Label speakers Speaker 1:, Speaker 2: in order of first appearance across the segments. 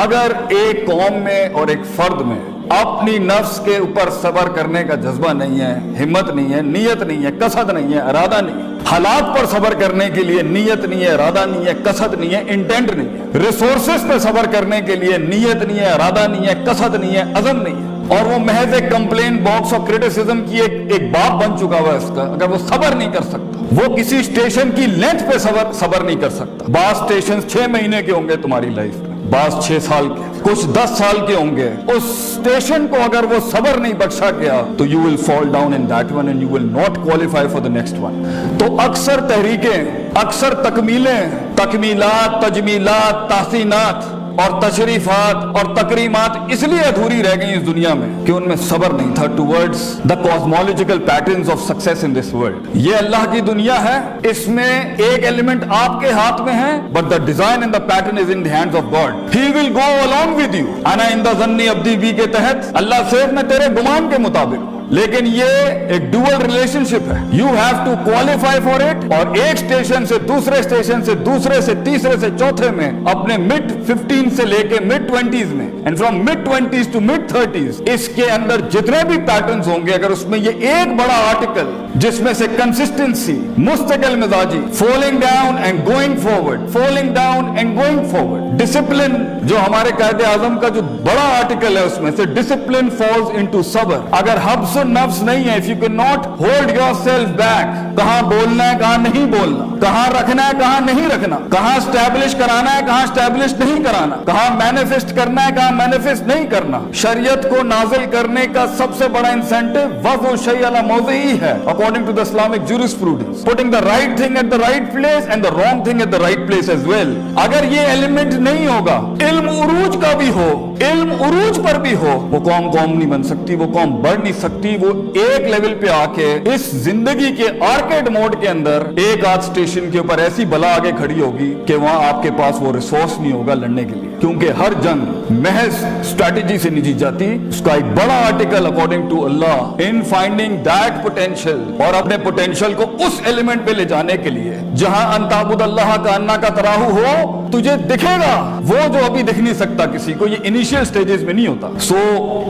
Speaker 1: اگر ایک قوم میں اور ایک فرد میں اپنی نفس کے اوپر صبر کرنے کا جذبہ نہیں ہے، ہمت نہیں ہے، نیت نہیں ہے، قصد نہیں ہے، ارادہ نہیں ہے، حالات پر صبر کرنے کے لیے نیت نہیں ہے، ارادہ نہیں ہے، قصد نہیں ہے، انٹینٹ نہیں ہے، ریسورسز پہ صبر کرنے کے لیے نیت نہیں ہے، ارادہ نہیں ہے، قصد نہیں ہے، عزم نہیں ہے، اور وہ محض ایک کمپلین باکس اور کرٹیسزم کی ایک باپ بن چکا ہوا ہے اس کا، اگر وہ صبر نہیں کر سکتا، وہ کسی اسٹیشن کی لینتھ پہ صبر نہیں کر سکتا۔ بعض اسٹیشن 6 مہینے کے ہوں گے تمہاری لائف میں، بعض 6 سال کے، کچھ 10 سال کے ہوں گے، اس اسٹیشن کو اگر وہ صبر نہیں بخشا گیا تو you will fall down in that one and you will not qualify for the next one۔ تو اکثر تحریکیں، اکثر تکمیلیں، تکمیلات، تجمیلات، تحسینات اور تشریفات اور تکریمات اس لیے ادھوری رہ گئی اس دنیا میں کہ ان میں صبر نہیں تھا towards the cosmological patterns of success in this world۔ یہ اللہ کی دنیا ہے، اس میں ایک ایلیمنٹ آپ کے ہاتھ میں ہے but the design and the pattern is in the hands of God۔ He will go along with you۔ انا عند ظن عبدی بی کے تحت اللہ سے میں تیرے گمان کے مطابق، لیکن یہ ایک ڈوئل ریلیشن شپ ہے، you have to qualify for it, اور ایک اسٹیشن سے دوسرے اسٹیشن سے دوسرے سے تیسرے سے چوتھے میں، اپنے mid 15 سے لے کے mid 20s میں، and from mid 20s to mid 30s، اس کے اندر جتنے بھی پیٹرنز ہوں گے، اگر اس میں یہ ایک بڑا آرٹیکل جس میں سے کنسسٹنسی، مستقل مزاجی، falling down and going forward, falling down and going forward, discipline جو ہمارے قائد اعظم کا جو بڑا آرٹیکل ہے اس میں سے ڈسپلن فالز انٹو صبر، اگر حبس نفس نہیں ہے، if you cannot hold yourself back، کہاں بولنا ہے کہاں نہیں بولنا، کہاں رکھنا ہے کہاں نہیں رکھنا، کہاں اسٹیبلش کرانا ہے کہاں اسٹیبلش نہیں کرانا، کہاں مینیفیسٹ کرنا ہے کہاں مینیفیسٹ نہیں کرنا۔ شریعت کو نازل کرنے کا سب سے بڑا انسینٹو وضع الشیء علی موضعہ ہے according to the Islamic jurisprudence، putting the right thing at the right place and the wrong thing at the right place as well۔ اگر یہ ایلیمنٹ نہیں ہوگا، علم عروج کا بھی ہو، علم عروج پر بھی ہو، وہ قوم نہیں بن سکتی، وہ قوم بڑھ نہیں سکتی، وہ ایک لیول پہ آ کے اس زندگی کے آرکیڈ موڈ کے اندر ایک آدھ اسٹیشن کے اوپر ایسی بلا آگے کھڑی ہوگی کہ وہاں آپ کے پاس وہ ریسورس نہیں ہوگا لڑنے کے لیے، کیونکہ ہر جنگ محض اسٹریٹجی سے نہیں جیت جاتی۔ اس کا ایک بڑا article according to Allah in finding that potential, اور اپنے پوٹینشیل کو اس ایلیمنٹ پہ لے جانے کے لیے جہاں ان تعبد اللہ کا انا کا تراہو ہو، تجھے دکھے گا وہ جو ابھی دکھ نہیں سکتا کسی کو، یہ انیشیل سٹیجز میں نہیں ہوتا۔ سو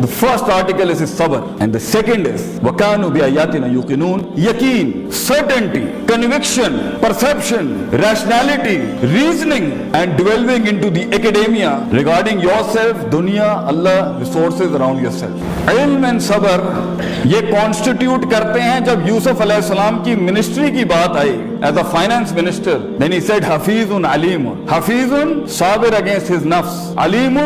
Speaker 1: the first article is صبر and the second is وَكَانُوا بِآيَاتِنَا يُوقِنُونَ، یقین، certainty، conviction، perception، rationality، reasoning and delving into the academia regarding yourself، دنیا، اللہ، resources around yourself۔ علم and صبر یہ constitute کرتے ہیں۔ جب یوسف علیہ السلام کی منسٹری کی بات آئی as a finance minister, then he said Hafeez Aleem, Hafeez Sabir against his نفس، علیم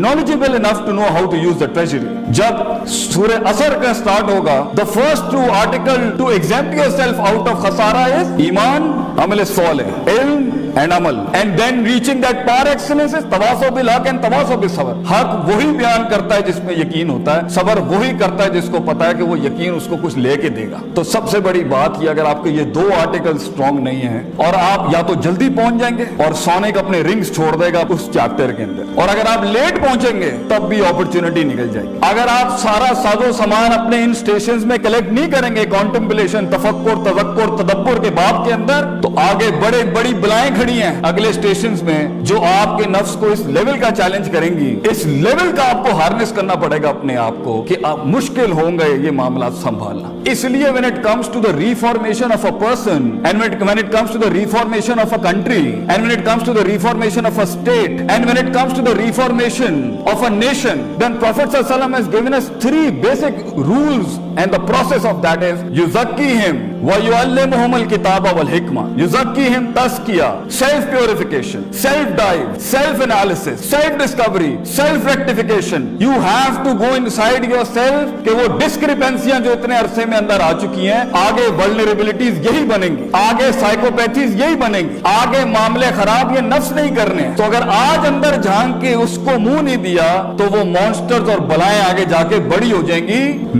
Speaker 1: knowledgeable enough to know how to use the treasury۔ جب سورہ اثر کا سٹارٹ ہوگا، the first two article to exempt yourself out of خسارہ is ایمان، عمل صالح، علم and عمل، and then reaching that par excellence is تواصل بالحق and تواصل بالصبر۔ حق وہی بیان کرتا ہے جس میں یقین ہوتا ہے، صبر وہی کرتا ہے جس کو پتا ہے کہ وہ یقین اس کو کچھ لے کے دے گا۔ تو سب سے بڑی بات یہ، اگر آپ کے یہ دو آرٹیکل سٹرونگ نہیں ہیں، اور آپ یا تو جلدی پہنچ جائیں گے اور سونک اپنے رنگز چھوڑ دے گا اس چیپٹر کے اندر، اور اگر آپ لیٹ پہنچیں گے تب بھی اپرچونٹی نکل جائے گی۔ اگر آپ سارا ساز و سامان اپنے ان سٹیشنز میں کلیکٹ نہیں کریں گے، کانٹمپلیشن، تفکر، تذکر، تدبر کے باب کے اندر، تو آگے بڑی بلائیں کھڑی ہیں اگلے سٹیشنز میں جو آپ کے نفس کو اس لیول کا چیلنج کریں گی، اس لیول کا آپ کو ہارنس کرنا پڑے گا اپنے آپ کو کہ آپ مشکل ہوں گے یہ معاملات سنبھالنا۔ اس لیے when it comes to the reformation of a person and when it comes to the reformation of a country and when it comes to the reformation of a state and when it comes to the reformation of a nation, then Prophet ﷺ has given us 3 basic rules, and the process of that is yuzakkihim wa yuallimuhum al-kitaba wal hikmah۔ yuzakkihim tazkiyah، self purification، self dive، self analysis، self discovery، self rectification۔ you have to go inside yourself کہ وہ ڈسکریپنسیاں جو اتنے عرصے میں اندر آ چکی ہیں، آگے vulnerabilities یہی بنیں گی، آگے سائیکوپیتھیز یہی بنیں گی، آگے معاملے خراب یہ نفس نہیں کرنے ہیں۔ تو اگر آج اندر جھانک کے اس کو منہ نہیں دیا تو وہ مانسٹرز اور بلائیں آگے جا کے بڑی ہو جائیں گی۔